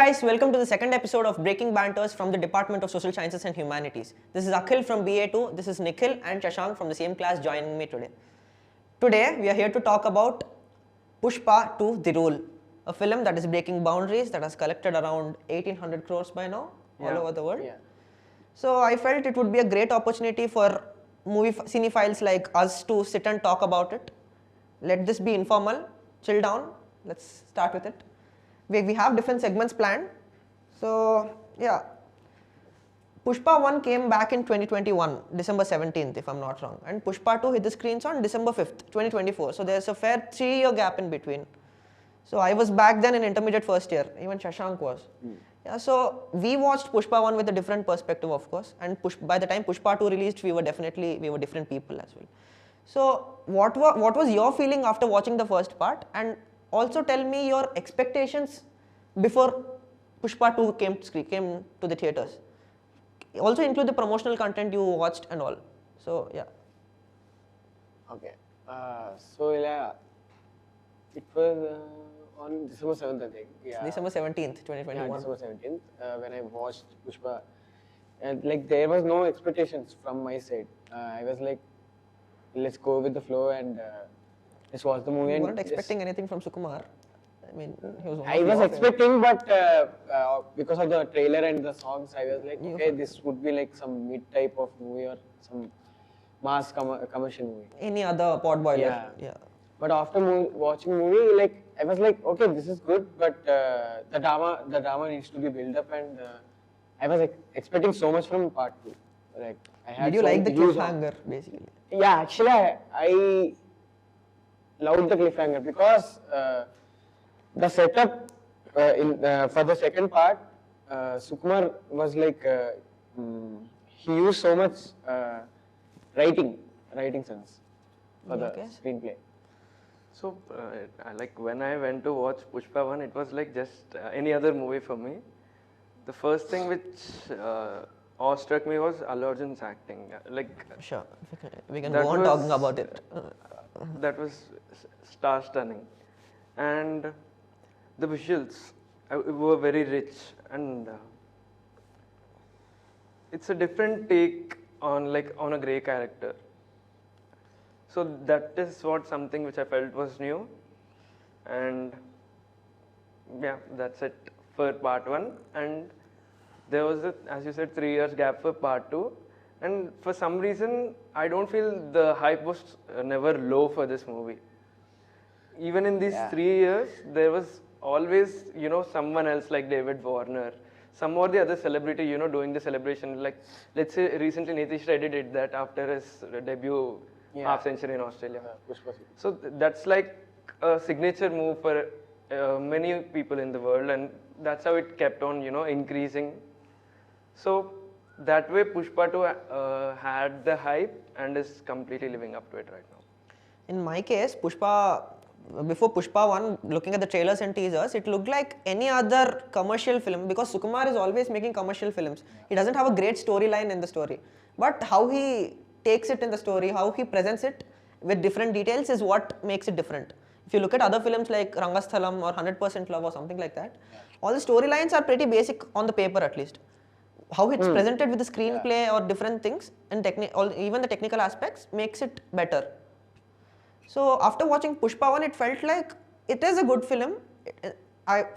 guys, welcome to the second episode of Breaking Banters from the Department of Social Sciences and Humanities. This is Akhil from BA2, this is Nikhil and Shashank from the same class joining me today. Today, we are here to talk about Pushpa 2 The Rule, a film that is breaking boundaries, that has collected around 1800 crores by now, all over the world. So I felt it would be a great opportunity for cinephiles like us to sit and talk about it. Let this be informal, chill down, let's start with it. We have different segments planned. So yeah, Pushpa 1 came back in 2021, December 17th if I'm not wrong, and Pushpa 2 hit the screens on December 5th, 2024. So there's a fair 3-year gap in between. So I was back then in intermediate first year, even Shashank was. Yeah, so we watched Pushpa 1 with a different perspective, of course, and by the time Pushpa 2 released, we were different people as well. So what was your feeling after watching the first part, and also tell me your expectations before Pushpa 2 came to the theatres. Also include the promotional content you watched and all. So yeah. Okay. It was on December 7th, I think. Yeah. December 17th, 2021. Yeah, December 17th, when I watched Pushpa. And like there was no expectations from my side. I was like, let's go with the flow and let's watch the movie. You weren't expecting anything from Sukumar. I mean, I was expecting, but because of the trailer and the songs, I was like, okay, this would be like some mid type of movie or some mass commercial movie. Any other pot boiler. Yeah. But after watching movie, like I was like, okay, this is good, but the drama needs to be built up, and I was expecting so much from part 2. Like I had. Did you like the cliffhanger, basically? Yeah, actually, I loved the cliffhanger because the setup for the second part, Sukumar was like he used so much writing sense for the screenplay. So, like when I went to watch Pushpa 1, it was like just any other movie for me. The first thing which awestruck me was alluarjun's acting. Like, sure, we can go on talking about it. That was star-stunning, and the visuals were very rich, and it's a different take on a grey character. So that is something which I felt was new, and yeah, that's it for part 1. And there was as you said, 3 years gap for part 2, and for some reason I don't feel the hype was never low for this movie. Even in these 3 years, there was always someone else like David Warner, some or the other celebrity doing the celebration. Like let's say recently Nitish Reddy did that after his debut. Half century in Australia. So that's like a signature move for many people in the world, and that's how it kept on increasing. So that way Pushpa 2 had the hype and is completely living up to it right now. In my case, before Pushpa 1, looking at the trailers and teasers, it looked like any other commercial film, because Sukumar is always making commercial films. He doesn't have a great storyline in the story, but how he takes it in the story, how he presents it with different details is what makes it different. If you look at other films like Rangasthalam or 100% Love or something like that, all the storylines are pretty basic on the paper at least. How it's presented with the screenplay or different things and even the technical aspects makes it better. So after watching Pushpa 1, it felt like it is a good film.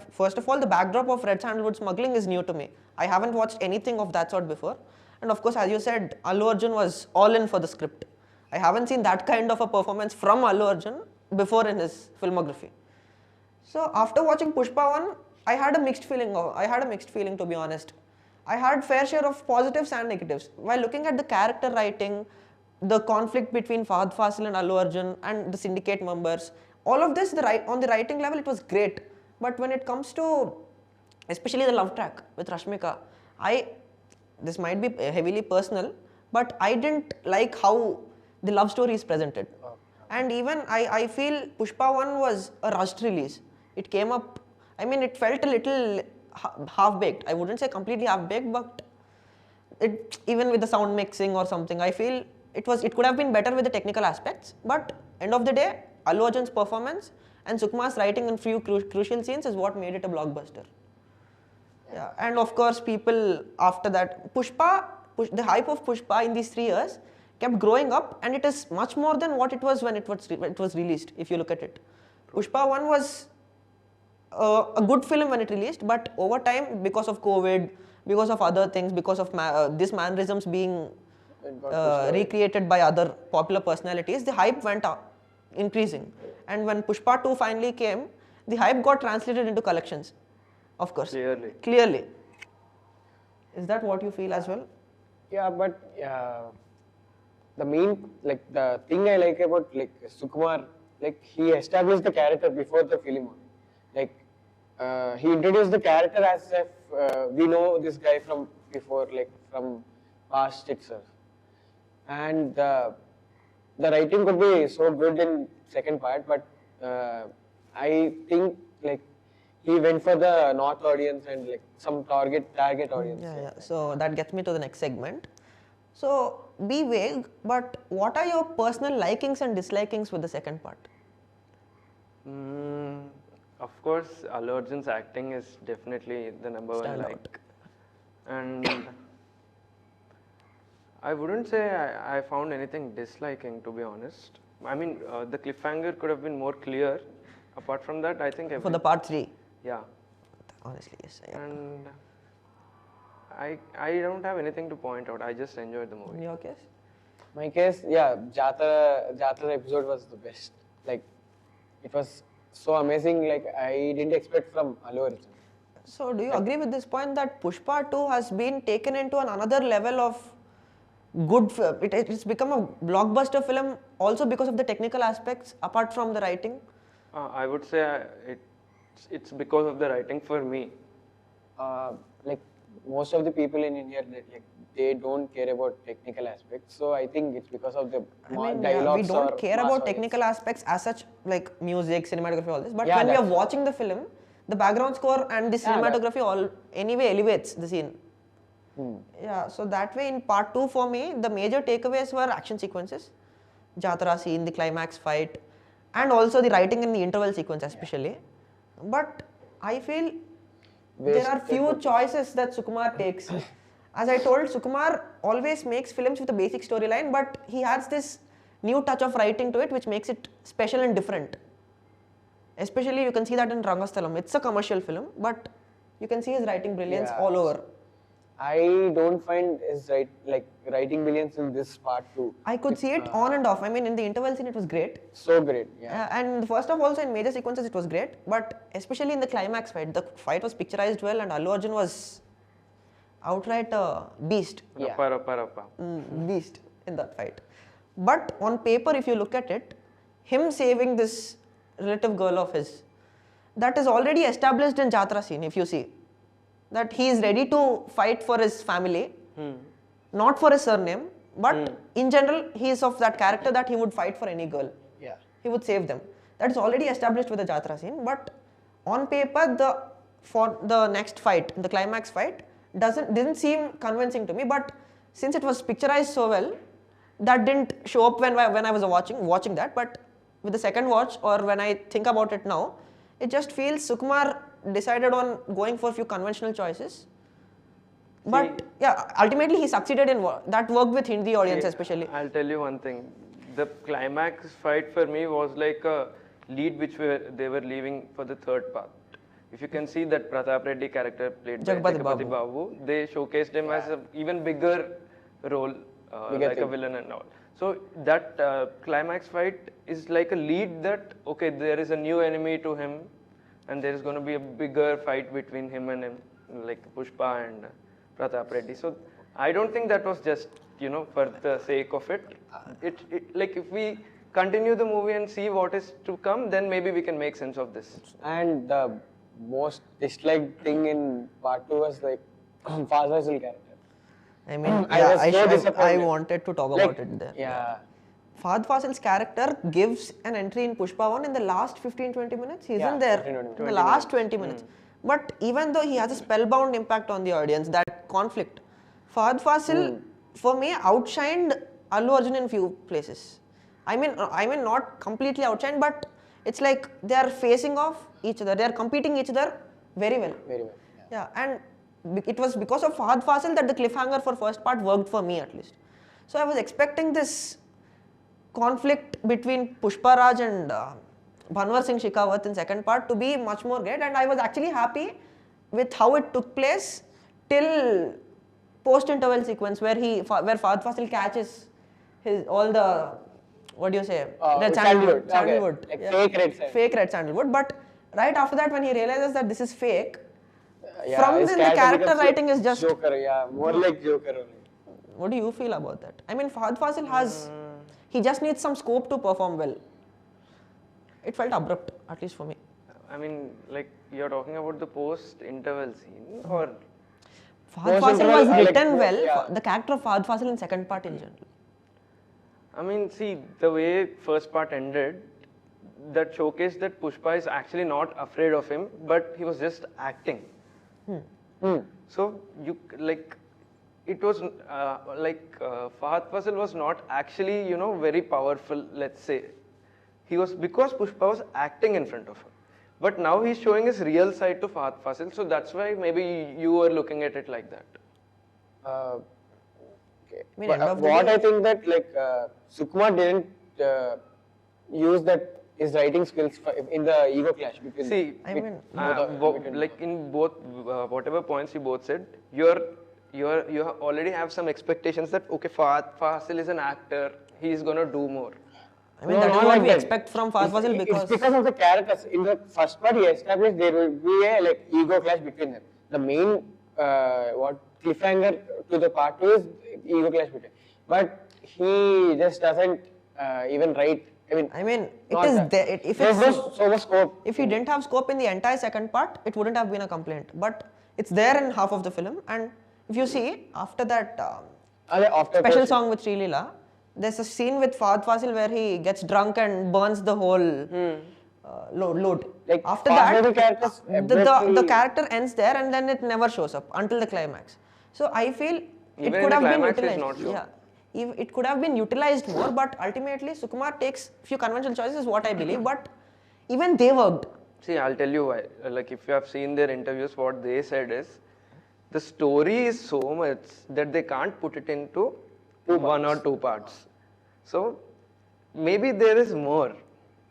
First of all, the backdrop of red sandalwood smuggling is new to me. I haven't watched anything of that sort before. And of course, as you said, alluarjun was all in for the script. I haven't seen that kind of a performance from alluarjun before in his filmography. So after watching Pushpa 1, I had a mixed feeling to be honest. I had fair share of positives and negatives. While looking at the character writing, the conflict between Fahad Fasil and Alluarjun and the syndicate members, all of this on the writing level, it was great. But when it comes to especially the love track with Rashmika, this might be heavily personal, but I didn't like how the love story is presented. And even I feel Pushpa 1 was a rushed release. It came up, I mean, it felt a little half-baked. I wouldn't say completely half-baked, but even with the sound mixing or something, I feel it could have been better with the technical aspects. But end of the day, Allu Arjun's performance and Sukumar's writing in few crucial scenes is what made it a blockbuster. Yeah, and of course, people after that, the hype of Pushpa in these 3 years kept growing up, and it is much more than what it was when it was released. If you look at it, Pushpa 1 was a good film when it released, but over time, because of COVID, because of other things, because of these mannerisms being It got pushed away. recreated by other popular personalities, the hype went up, increasing. And when Pushpa 2 finally came, the hype got translated into collections, of course. Clearly. Is that what you feel as well? Yeah, but the thing I like about like Sukumar, like he established the character before the film only. Like he introduced the character as if we know this guy from before, like from past itself. And the writing could be so good in second part, but I think like he went for the North audience and like some target audience. Yeah. So that gets me to the next segment. So be vague, but what are your personal likings and dislikings with the second part? Of course, alluarjun's acting is definitely the number one Standout. like. And I wouldn't say I found anything disliking, to be honest. I mean, the cliffhanger could have been more clear. Apart from that, I think For the part 3? yeah. Honestly, yes. Yeah. And I don't have anything to point out. I just enjoyed the movie. In your case? My case, yeah, Jatra episode was the best. Like, it was so amazing. Like, I didn't expect from Allu Arjun. So do you agree with this point that Pushpa 2 has been taken into another level of good film? It's become a blockbuster film also because of the technical aspects apart from the writing? I would say it's because of the writing for me. Like, most of the people in India, they don't care about technical aspects. So I think it's because of the We dialogues. don't or care mass about audience. technical aspects as such, like music, cinematography, all this. But Yeah, when we are that's right. watching the film, the background score and the cinematography all anyway elevates the scene. Yeah, so that way in part 2 for me, the major takeaways were action sequences, Jatra scene, the climax fight, and also the writing in the interval sequence especially. But I feel there are few choices that Sukumar takes. As I told, Sukumar always makes films with a basic storyline, but he adds this new touch of writing to it which makes it special and different. Especially you can see that in Rangasthalam. It's a commercial film, but you can see his writing brilliance Yeah. all over. I don't find his writing brilliance in this part too. I could see it on and off. I mean, in the interval scene, it was great. So great, yeah. And first of all, also in major sequences, it was great. But especially in the climax fight, the fight was picturized well, and Allu Arjun was outright a beast. Yeah. Rappa. Beast in that fight. But on paper, if you look at it, him saving this relative girl of his, that is already established in Jatra scene, if you see. That he is ready to fight for his family, not for his surname, but in general, he is of that character that he would fight for any girl. Yeah. He would save them. That is already established with the Jatra scene, but on paper, for the next fight, the climax fight, didn't seem convincing to me. But since it was picturized so well, that didn't show up when I was watching that. But with the second watch, or when I think about it now, it just feels Sukumar decided on going for a few conventional choices. But yeah, ultimately he succeeded in that worked with Hindi audience especially. I'll tell you one thing. The climax fight for me was like a lead which they were leaving for the third part. If you can see that Pratap Reddy character played by Jagapati Jagapati Babu, they showcased him as an even bigger role, like a villain and all. So that climax fight is like a lead that, okay, there is a new enemy to him and there is going to be a bigger fight between him and him, like Pushpa and Pratap Reddy. So I don't think that was just, for the sake of it. Like if we continue the movie and see what is to come, then maybe we can make sense of this. And the most disliked thing in part 2 was like Faz Faisal character. I mean, I was wanted to talk about it there. Yeah. Fahad Fasil's character gives an entry in Pushpa 1 in the last 15-20 minutes. He isn't 15-20 there in minutes. the last 20 minutes. But even though he has a spellbound impact on the audience, that conflict, Fahad Fasil, for me, outshined Allu Arjun in few places. I mean not completely outshined, but it's like they are facing off each other. They are competing each other very well. Very well. Yeah, and it was because of Fahad Fasil that the cliffhanger for first part worked for me at least. So I was expecting this conflict between Pushpa Raj and Bhanwar Singh Shekhawat in second part to be much more great, and I was actually happy with how it took place till post-interval sequence where Fahad Fasil catches all the, what do you say, red sandalwood. Okay. Like fake red sandalwood. Fake red sandalwood. But right after that, when he realizes that this is fake, from his then the character writing is just Joker, more like Joker only. What do you feel about that? I mean, Fahad Fasil has, he just needs some scope to perform well. It felt abrupt, at least for me. I mean, like you're talking about the post-interval scene, or Fahad Fasil was written well. The character of Fahad Fasil in second part in general. I mean, see, the way first part ended, that showcased that Pushpa is actually not afraid of him, but he was just acting. So you like, it was Fahad Fasil was not actually, you know, very powerful. Let's say he was, because Pushpa was acting in front of him. But now he's showing his real side to Fahad Fasil, so that's why maybe you were looking at it like that. Okay. I mean, I think that like Sukumar didn't use that his writing skills in the ego clash between. See, like in both whatever points you both said, you already have some expectations that okay, Fahad Fasil is an actor, he is gonna do more. I mean, that is what we expect from Fahad Fasil because it's because of the characters. In the first part, he established there will be a like ego clash between them. The main cliffhanger to the part 2 is ego clash between. But he just doesn't even write. I mean, it is there. There's so much scope. If he didn't have scope in the entire second part, it wouldn't have been a complaint. But it's there in half of the film, and if you see after that special song with Sri Leela, there's a scene with Fahad Fasil where he gets drunk and burns the whole load. Like after that, the character ends there, and then it never shows up until the climax. So I feel it could have been utilized. It could have been utilized more, but ultimately Sukumar takes few conventional choices, is what I believe. But even they worked. See, I'll tell you why. Like if you have seen their interviews, what they said is the story is so much that they can't put it into one or two parts. So maybe there is more.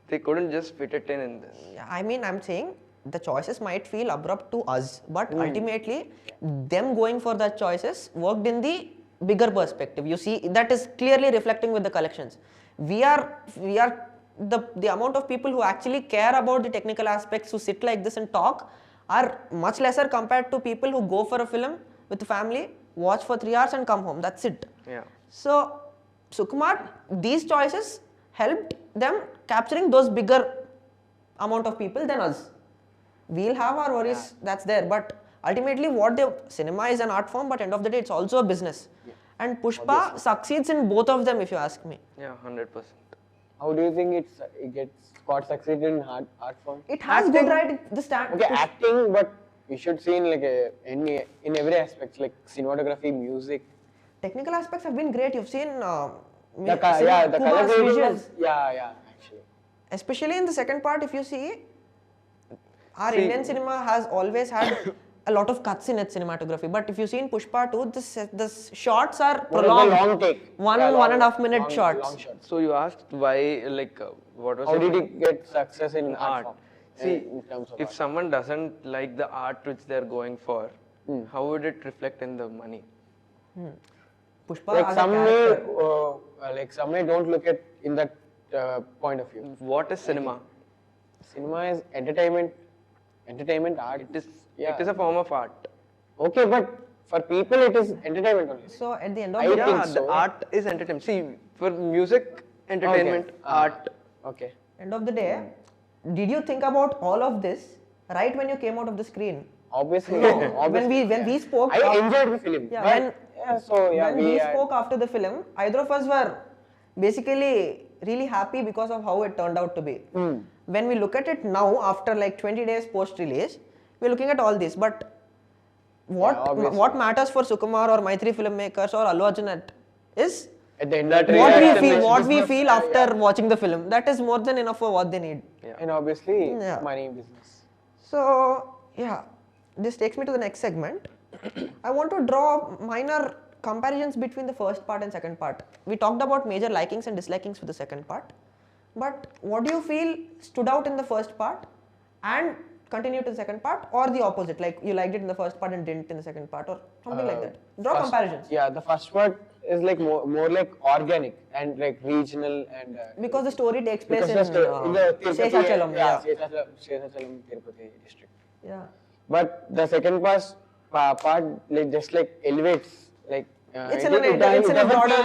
They couldn't just fit it in this. I mean, I'm saying the choices might feel abrupt to us, but ultimately them going for that choices worked in the bigger perspective. You see, that is clearly reflecting with the collections. We are the amount of people who actually care about the technical aspects, who sit like this and talk, are much lesser compared to people who go for a film with the family, watch for 3 hours and come home. That's it. Yeah. So Sukumar, these choices helped them capturing those bigger amount of people than us. We'll have our worries, that's there, but ultimately cinema is an art form, but end of the day it's also a business. And Pushpa succeeds in both of them, if you ask me. Yeah, 100%. How do you think it gets succeeded in art form? It has good right. Okay, acting, but we should see in like in every aspect, like cinematography, music. Technical aspects have been great. You've seen the color visuals. Yeah, actually. Especially in the second part, if you see, Indian cinema has always had a lot of cuts in its cinematography. But if you see in Pushpa 2, the shots are prolonged. Long take. 1.5 minute shots. Long shots. So you asked why, like, what was How did he get success in art form? See, in terms of if someone doesn't like the art which they're going for, how would it reflect in the money? Pushpa some may don't look at in that point of view. What is cinema? Cinema is entertainment, art. It is a form of art. Okay, but for people it is entertainment only. So at the end of the day, the art is entertainment. See, for music, entertainment, art. Okay. End of the day, did you think about all of this right when you came out of the screen? Obviously, when we spoke, I enjoyed the film. When we spoke after the film, either of us were basically really happy because of how it turned out to be. When we look at it now, after like 20 days post-release, we're looking at all this. But what matters for Sukumar or Mythri filmmakers or alluarjun is at the end of what we feel after watching the film. That is more than enough for what they need. And obviously, money business. So, this takes me to the next segment. I want to draw minor comparisons between the first part and second part. We talked about major likings and dislikings for the second part, but what do you feel stood out in the first part and continued to the second part, or the opposite, like you liked it in the first part and didn't in the second part, or something like that? Draw comparisons. Yeah, the first part is like more like organic and like regional and Because the story takes place in the Tirupati, Seshachalam. yeah, Seshachalam, Tirupati district. Yeah. But the second part like just like elevates like It's in a broader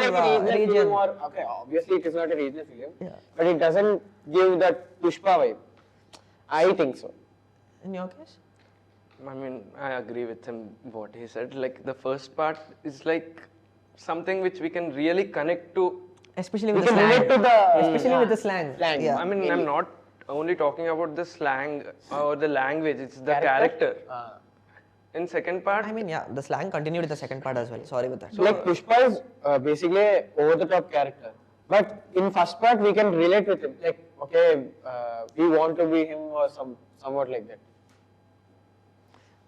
region. Okay, obviously it is not a regional film, Yeah. but it doesn't give that Pushpa vibe. I think so. In your case? I mean, I agree with him what he said. Like the first part is like something which we can really connect to. Especially We with the can relate slang. to the Especially with the slang. slang. Yeah. I mean, I'm not only talking about the slang or the language, it's the character. In second part, I mean, yeah, the slang continued in the second part as well. Sorry with that. So like Pushpa is basically over the top character, but in first part we can relate with him. Like okay, we want to be him or somewhat like that.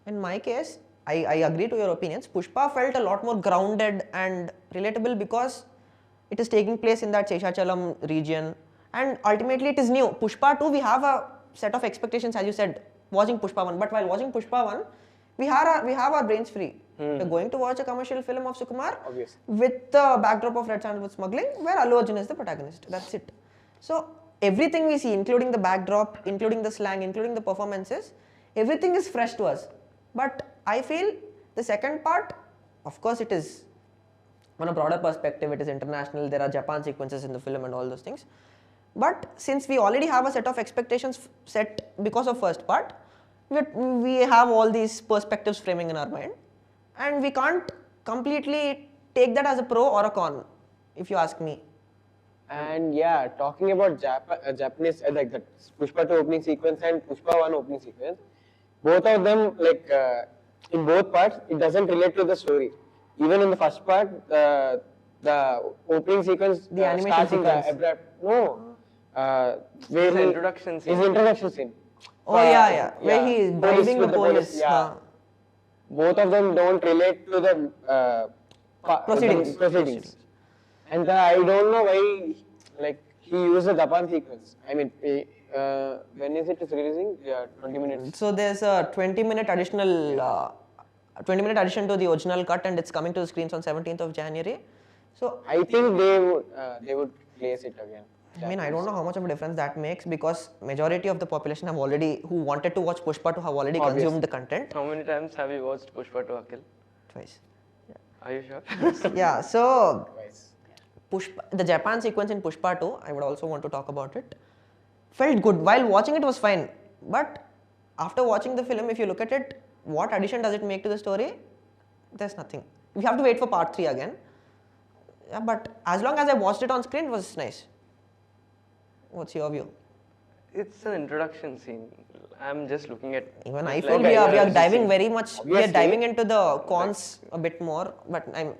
In my case, I agree to your opinions. Pushpa felt a lot more grounded and relatable because it is taking place in that Seshachalam region, and ultimately it is new. Pushpa 2, we have a set of expectations, as you said, watching Pushpa 1. But while watching Pushpa 1, we have our brains free. We're going to watch a commercial film of Sukumar Obviously. with the backdrop of red sandalwood smuggling, where alluarjun is the protagonist. That's it. So everything we see, including the backdrop, including the slang, including the performances, everything is fresh to us. But I feel the second part, of course, it is on a broader perspective, it is international, there are Japan sequences in the film and all those things. But since we already have a set of expectations set because of first part, we have all these perspectives framing in our mind, and we can't completely take that as a pro or a con, if you ask me. And yeah, talking about Japanese like the Pushpa 2 opening sequence and Pushpa 1 opening sequence, both of them like in both parts it doesn't relate to the story. Even in the first part, the opening sequence, The animation starts in sequence. the abrupt, where his he- introduction scene. His introduction scene. Oh yeah, where he is bribing the with police. Yeah. Both of them don't relate to the Proceedings. And I don't know why, like he used the Japan sequence. I mean, when is it releasing? Yeah, 20 minutes. So there's a 20-minute additional, 20-minute addition to the original cut, and it's coming to the screens on 17th of January. So I think they would place it again. I mean, I don't know how much of a difference that makes, because majority of the population who wanted to watch Pushpa 2 have already consumed the content. How many times have you watched Pushpa to Akhil? Twice. Are you sure? Yeah, so Twice. the Japan sequence in Pushpa 2, I would also want to talk about it. Felt good. While watching it was fine. But after watching the film, if you look at it, what addition does it make to the story? There's nothing. We have to wait for part 3 again. Yeah, but as long as I watched it on screen, it was nice. What's your view? It's an introduction scene. I'm just looking at. Even it I like feel we are introduction diving scene. very much, we are Obviously. diving into the cons a bit more, but we're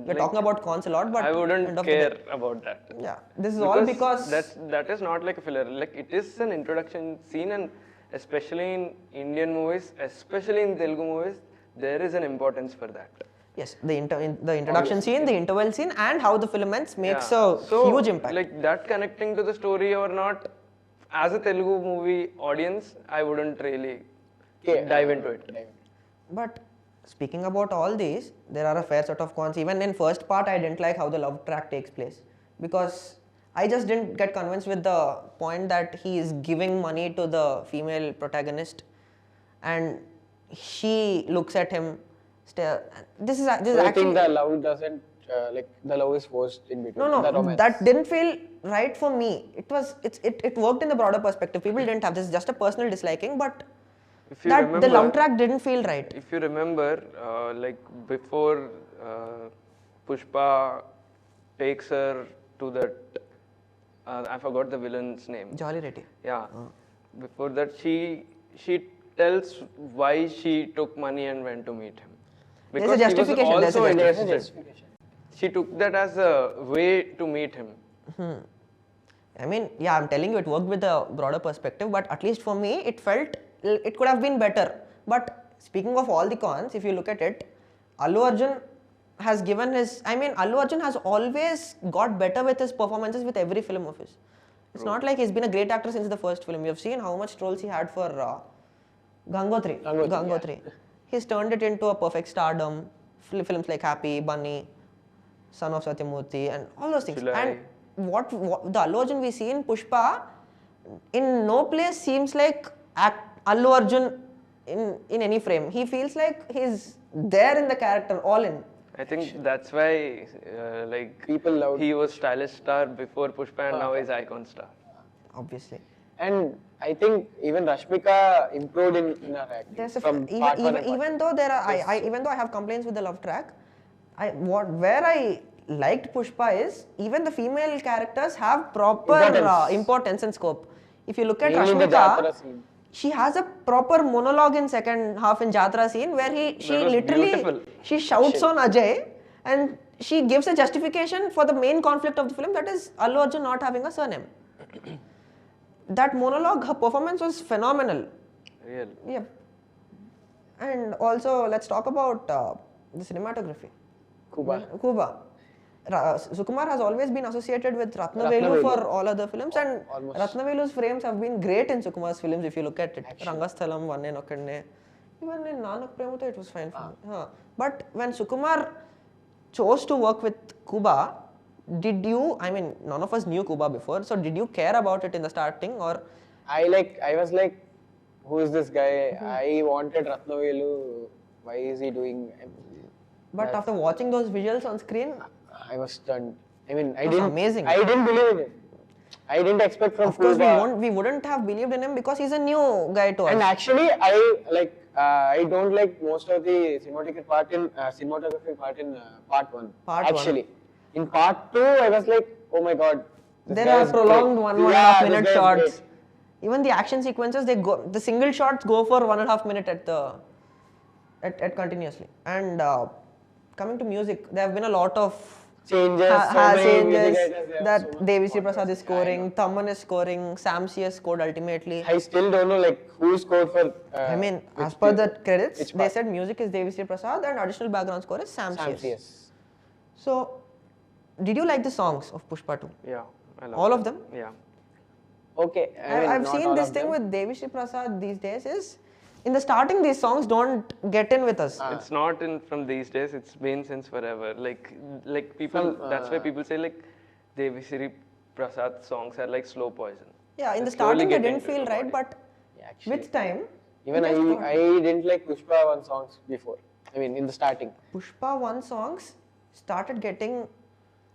Like, talking about cons a lot, but I end wouldn't of the care day- about that. Yeah, this is all because that is not like a filler. Like it is an introduction scene, and especially in Indian movies, especially in Telugu movies, there is an importance for that. yes, the introduction scene, the interval scene, and how the film ends makes Yeah. a huge impact. Like that connecting to the story or not, as a Telugu movie audience, I wouldn't really dive into it. But speaking about all these, there are a fair set of cons. Even in first part, I didn't like how the love track takes place, because I just didn't get convinced with the point that he is giving money to the female protagonist, and she looks at him. This is So I actually think the love doesn't like the love is forced in between. the no, romance. that didn't feel right for me. It worked in the broader perspective. People didn't have this, just a personal disliking, but If you that the remember- love track didn't feel right. If you remember, like before Pushpa takes her to that, I forgot the villain's name. Jolly Reddy. Yeah. Before that, she tells why she took money and went to meet him. There's a justification, She was there's a also justification. interested. She took that as a way to meet him. I mean, yeah, I'm telling you, it worked with a broader perspective, but at least for me, it felt it could have been better. But speaking of all the cons, if you look at it, Allu Arjun has always got better with his performances with every film of his. It's not like he's been a great actor since the first film. We have seen how much trolls he had for Gangotri. He's turned it into a perfect stardom. Films like Happy, Bunny, Son of Satyamurthy, and all those things. Chulai. And what the Allu Arjun we see in Pushpa, in no place seems like Allu Arjun in any frame. He feels like he's there in the character, all in. I think that's why like People loved he was stylish star before Pushpa and now he's icon star. Obviously. And I think even Rashmika improved in her acting. There's a from part one and part even though there are even though I have complaints with the love track, where I liked Pushpa is even the female characters have proper importance and scope. If you look at Mainly the Rashmika, Jatra scene. she has a proper monologue in second half in Jatra scene where she was literally beautiful. she shouts on Ajay and she gives a justification for the main conflict of the film, that is Allu Arjun not having a surname. That monologue, her performance was phenomenal. Real. Yep. And also, let's talk about the cinematography. Kuba. Sukumar has always been associated with Ratnavelu for all other films, and Almost. Ratnavelu's frames have been great in Sukumar's films if you look at it. Rangasthalam, Vanne Nokkadne. Even in Nanak Premuto it was fine for me. But when Sukumar chose to work with Kuba, none of us knew Kuba before, so did you care about it in the starting, or? I was like, who is this guy? I wanted Ratnavelu. Why is he doing? But after watching those visuals on screen, I was stunned. I mean, was amazing. I didn't believe in him. I didn't expect from of course Kuba. we wouldn't have believed in him because he's a new guy to us. And actually, I don't like most of the cinematography part in part one. Part one. Actually, in part two, I was like, oh my god. There are prolonged 1.5 minute shots. Even the action sequences, the single shots go for 1.5 minute at continuously. And coming to music, there have been a lot of changes. changes that Devisriprasad is scoring, Thamman is scoring, samcs has scored ultimately. I still don't know who scored for. As per the credits, they said music is Devisriprasad and additional background score is samcs. So, did you like the songs of Pushpa 2? Yeah. I love All of them? Yeah. Okay. I've seen this thing with Devisriprasad these days is, in the starting these songs don't get in with us. It's not from these days, it's been since forever. Like people, that's why people say like Devisriprasad songs are like slow poison. Yeah, in the slowly starting they get didn't into feel the right, body. but Actually, with time, even I didn't like Pushpa 1 songs before. I mean, in the starting. Pushpa 1 songs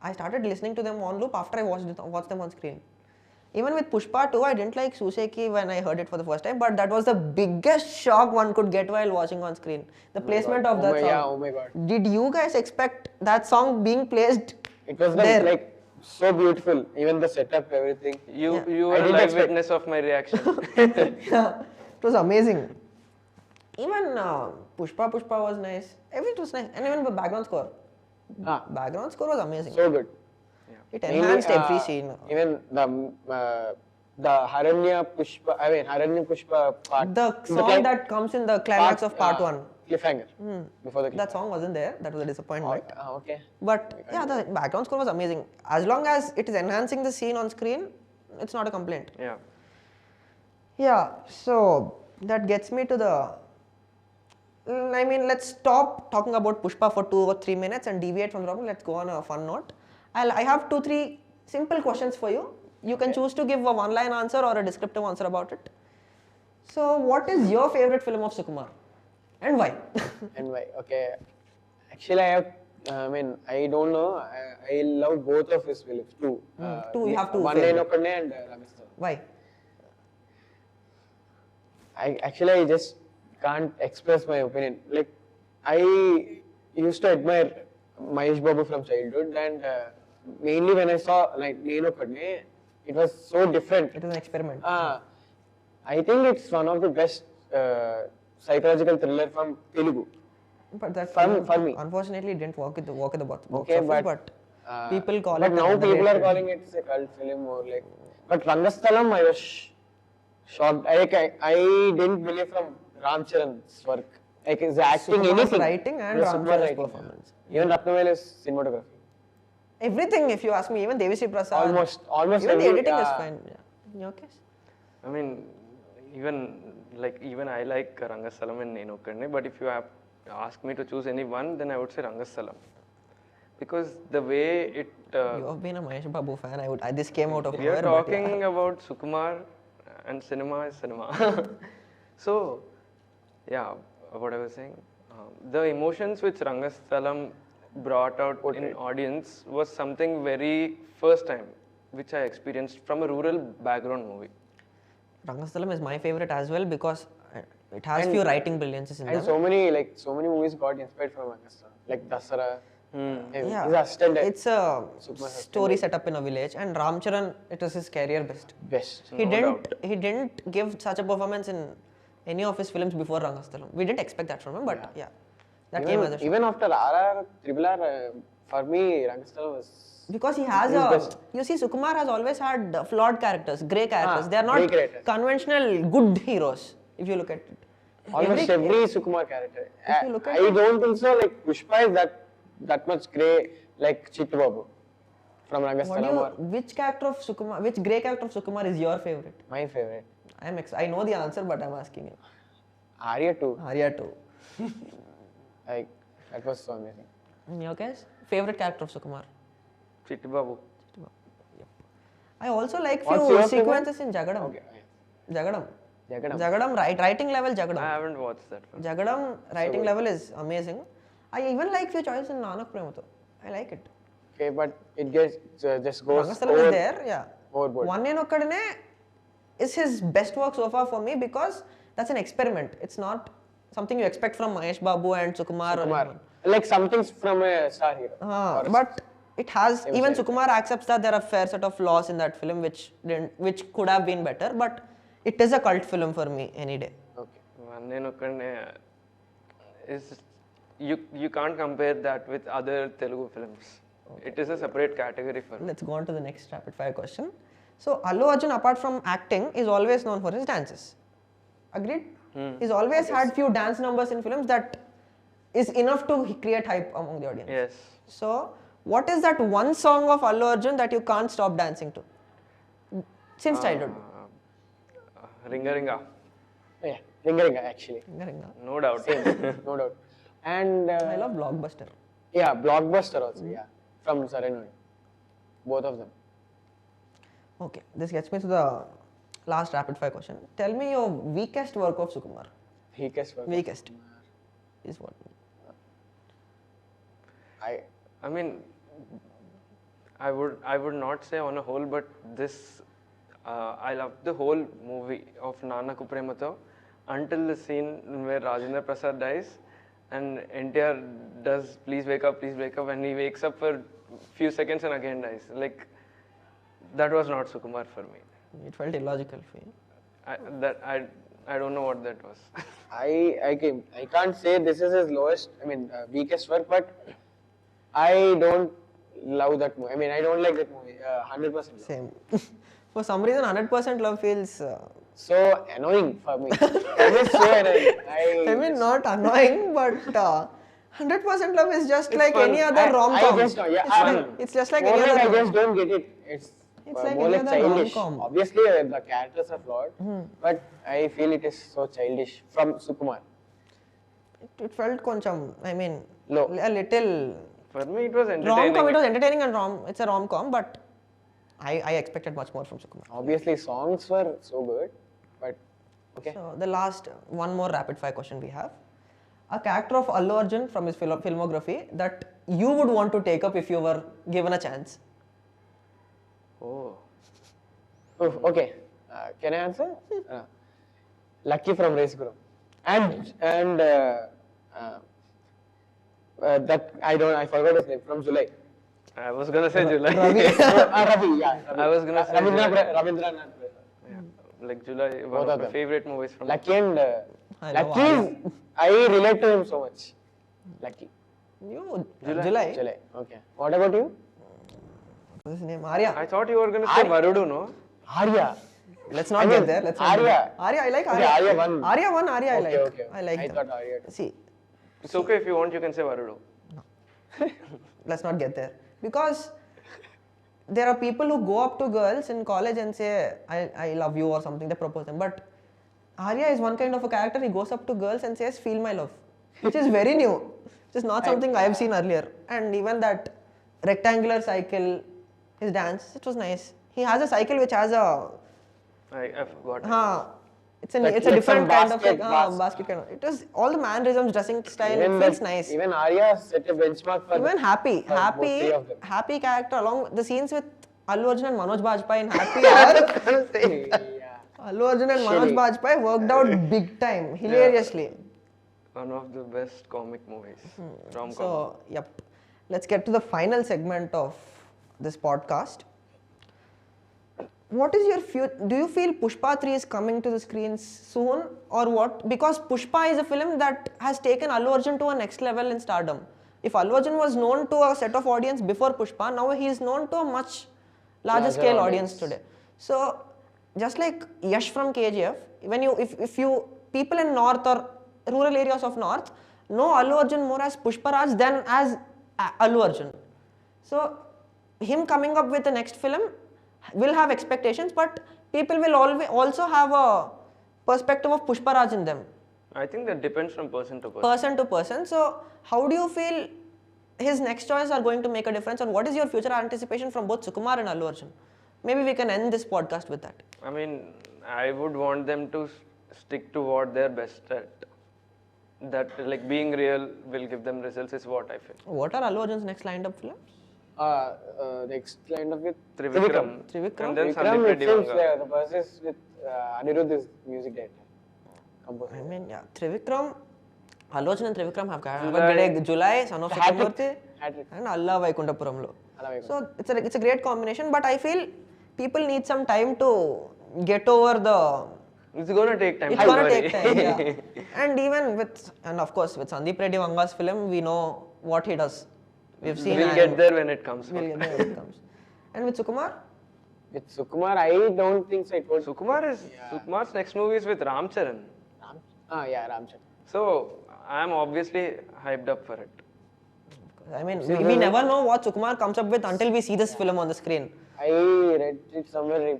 I started listening to them on loop after I watched them on screen. Even with Pushpa 2, I didn't like Suseki when I heard it for the first time, but that was the biggest shock one could get while watching on screen. The placement of that song. Yeah, oh my god. Did you guys expect that song being placed It was there? like so beautiful. Even the setup, everything. You I were a didn't live expect. witness of my reaction. Yeah, it was amazing. Even Pushpa was nice. Everything was nice. And even the background score. Background score was amazing. So good. It enhanced every scene. Even the Haranya Pushpa part. The song that comes in the climax of part 1. Cliffhanger. Before the cliffhanger. That song wasn't there. That was a disappointment. Okay. But yeah, the background score was amazing. As long as it is enhancing the scene on screen, it's not a complaint. Yeah. Yeah, so that gets me to the... let's stop talking about Pushpa for 2 or 3 minutes and deviate from the problem. Let's go on a fun note. I have 2-3 simple questions for you. You can choose to give a one-line answer or a descriptive answer about it. So, what is your favorite film of Sukumar? And why? And why? Okay. Actually, I don't know. I love both of his films too. You have two One favorite. and Ramisthan. Why? I just can't express my opinion. Like, I used to admire Mahesh Babu from childhood, and mainly when I saw Nenu Kadne, it was so different. It was an experiment. I think it's one of the best psychological thriller from Telugu. But that for me. Unfortunately, it didn't work at the box Okay, office, but people call but it. now people are underrated. calling it a cult film or like. But Rangasthalam, I was shocked. I didn't believe from Ram Charan's work. Like his acting, Sukumar's anything. writing and Yeah, Ram Sukumar Charan's writing, performance. Yeah. Even Ratnaveli's cinematography. Everything, if you ask me, even Devisriprasad. Almost Even every, the editing is fine. Yeah. In your case? I mean, even I like Rangastalam and Nenokkadne, but if you have ask me to choose any one, then I would say Rangastalam. Because the way it... You have been a Mahesh Babu fan. This came out of we are nowhere. talking about Sukumar and cinema is cinema. So, yeah, what I was saying. The emotions which Rangastalam brought out in audience was something very first time which I experienced from a rural background movie. Rangastalam is my favorite as well because it has few writing brilliances in them. And so many movies got inspired from Rangastalam. Like Dasara. Yeah, His assistant. it's a story set up in a village, and Ram Charan, it was his career best. He didn't give such a performance in any of his films before Rangastalam. We didn't expect that from him, but yeah, that came as a shock. Even after RR, RRR, for me, Rangastalam was... Because he has you see, Sukumar has always had flawed characters, grey characters. They are not conventional good heroes, if you look at it. Almost every Sukumar character. If you look at I don't think so, like Pushpa is that much grey like Chittu Babu from Rangastalam. Which character of Sukumar, which grey character of Sukumar is your favorite? My favorite. I know the answer, but I'm asking you. Arya 2. Arya 2. Like, that was so amazing. In your case, favorite character of Sukumar? Chittu Babu. Yep. I also like few sequences in Jagadam. Okay. Jagadam, writing level Jagadam. I haven't watched that one. Jagadam writing level is amazing. I even like few choices in Nanak Premato. I like it. Okay, but it just goes Rangastalam is there, yeah. overboard. One Nenokkadne is his best work so far for me because that's an experiment. It's not something you expect from Mahesh Babu and Sukumar. Or anyone. Like something from a star hero. But it has, even Sukumar accepts that there are a fair set of flaws in that film which could have been better, but it is a cult film for me any day. Okay. One Nenokkadne is... You can't compare that with other Telugu films. Okay. It is a separate category for me. Let's go on to the next rapid fire question. So, Alluarjun, apart from acting, is always known for his dances. Agreed? He's always had few dance numbers in films that is enough to create hype among the audience. Yes. So, what is that one song of Alluarjun that you can't stop dancing to? Since childhood? Ringa Ringa. Yeah, Ringa actually. Ringa Ringa. No doubt. No doubt. And I love Blockbuster. Yeah, Blockbuster also, yeah. From Saranuri. Both of them. Okay, this gets me to the last rapid fire question. Tell me your weakest work of Sukumar. Weakest. Is what? I mean, I would not say on a whole, but this I love the whole movie of Nanaku Premato until the scene where Rajendra Prasad dies and NTR does please wake up, and he wakes up for few seconds and again dies. Like, that was not Sukumar for me. It felt illogical for you. I don't know what that was. I can't say this is his weakest work, but I don't love that movie. I mean, I don't like that movie. 100%. Same. For some reason, 100% love feels so annoying for me. It is so annoying. I mean, not annoying, but 100% love is just like fun. any other rom-com. It's just like any other. I just don't get it. It's like more any like other childish. rom-com. Obviously, the characters are flawed, but I feel it is so childish from Sukumar. It felt koncham, I mean, low. A little. For me, it was entertaining. Rom-com, it was entertaining and it's a rom-com, but I expected much more from Sukumar. Obviously, songs were so good, but okay. So, the last, one more rapid fire question we have. A character of Alluarjun from his filmography that you would want to take up if you were given a chance. Oh. Okay. Can I answer? Lucky from Race Guru. And that I forgot his name, from July. I was gonna say July. Ravi, yeah. I was gonna say Ravindranath. Yeah. Like July, one of my favorite movies from. Lucky and Lucky, I relate to him so much. Lucky. You? July. Okay. What about you? What's his name? Arya. I thought you were gonna say Varudu, no? Arya. let's not get there. Let's not Arya. get there. Arya, I like Okay, Arya. Arya one. Arya 1, Arya I like. Okay. I like I them. thought Arya too. See, It's okay if you want, you can say Varudu. let's not get there. Because there are people who go up to girls in college and say, I love you or something, they propose them. But Arya is one kind of a character, he goes up to girls and says, feel my love. Which is very new. Which is not something I have seen earlier. And even that rectangular cycle, his dance, it was nice. He has a cycle which has a... I forgot. It's a Like different some kind of basket, basket kind of. It was all the mannerisms, dressing style. Even it feels that- nice. Even Arya set a benchmark for Even Happy three of them. Happy character along the scenes with Alluarjun and Manoj Bajpayee in Happy are yeah. Alluarjun and Manoj Bajpayee worked out big time, hilariously. One of the best comic movies. Rom-com. So, yep. Let's get to the final segment of this podcast. What is your future? Do you feel Pushpa 3 is coming to the screens soon or what? Because Pushpa is a film that has taken Allu Arjun to a next level in stardom. If Allu Arjun was known to a set of audience before Pushpa, now he is known to a much larger scale audience today. So, just like Yash from KGF, when you, if you, people in North or rural areas of North know Allu Arjun more as Pushparaj than as Allu Arjun. So, him coming up with the next film will have expectations, but people will always also have a perspective of Pushparaj in them. I think that depends from person to person. Person to person. So, how do you feel his next choices are going to make a difference, and what is your future anticipation from both Sukumar and Allu Arjun? Maybe we can end this podcast with that. I mean, I would want them to stick to what they're best at. That, like, being real will give them results is what I feel. What are Allu Arjun's next lined up films? Next line of with Trivikram. Trivikram? And then Vikram, Sandeep it Reddy seems Vanga. the verses with Anirudh is music director. Composer. I mean, yeah, Trivikram, Allu Arjun and Trivikram have July. July, Son of Satyamurthy, Hat-trick. and Allah Vaikuntapuramlo. Allah Vaikuntapuram. So it's a great combination, but I feel people need some time to get over the. It's gonna take time. It's don't gonna worry. take time, yeah. And even with, and of course with Sandeep Reddy Vanga's film, we know what he does. We've seen. We'll get there when it comes. We'll get there when it comes. And with Sukumar, With Sukumar, I don't think so. It was Sukumar's next movie is with Ram Charan. Ramcharan. So I'm obviously hyped up for it. I mean, we never know what Sukumar comes up with until we see this film on the screen. I read it somewhere.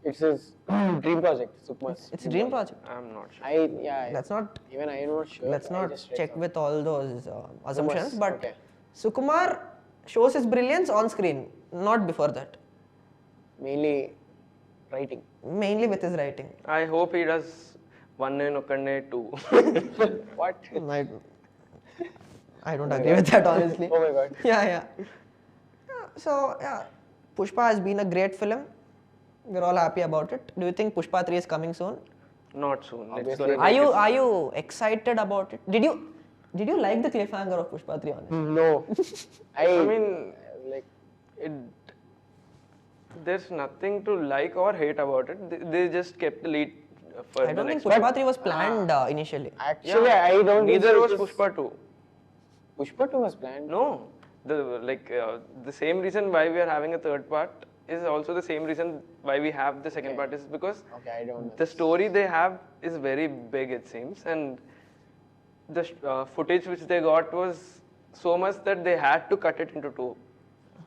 It's his dream project. Sukumar's. It's a dream project. I'm not sure. Let's not Even I am not sure. Let's I not just read check somewhere. with all those assumptions, but okay. Sukumar shows his brilliance on screen, not before that. Mainly writing. Mainly with his writing. I hope he does One in Okane 2. What? I don't agree with that, honestly. Oh my god. Yeah. So, yeah, Pushpa has been a great film. We're all happy about it. Do you think Pushpa 3 is coming soon? Not soon. It's Obviously. gonna take its- Are you excited about it? Did you like the cliffhanger of Pushpa 3, honestly? No. I mean, like, there's nothing to like or hate about it. They just kept the lead for I the don't think next Pushpa 3 was planned initially. Actually, I don't. think Neither so. was It Pushpa 2. Pushpa 2 was planned. No, the same reason why we are having a third part is also the same reason why we have the second part is because Okay, I don't know. the story they have is very big, it seems, and the footage which they got was so much that they had to cut it into two.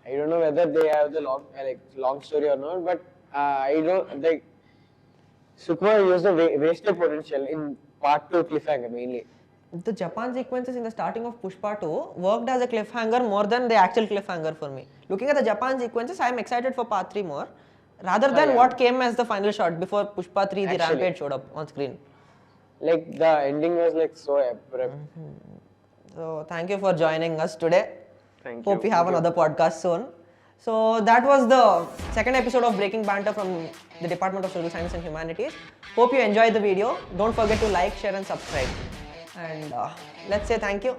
I don't know whether they have the long story or not, but I don't like. Sukumar used the wasted potential in part 2 cliffhanger mainly. The Japan sequences in the starting of Pushpa 2 worked as a cliffhanger more than the actual cliffhanger for me. Looking at the Japan sequences, I am excited for part 3 more, rather than what came as the final shot before Pushpa 3, the Actually. rampage showed up on screen. Like the ending was like so abrupt. So thank you for joining us today. Thank Hope you. we have another podcast soon. So that was the second episode of Breaking Banter from the Department of Social Science and Humanities. Hope you enjoyed the video. Don't forget to like, share and subscribe. And let's say thank you.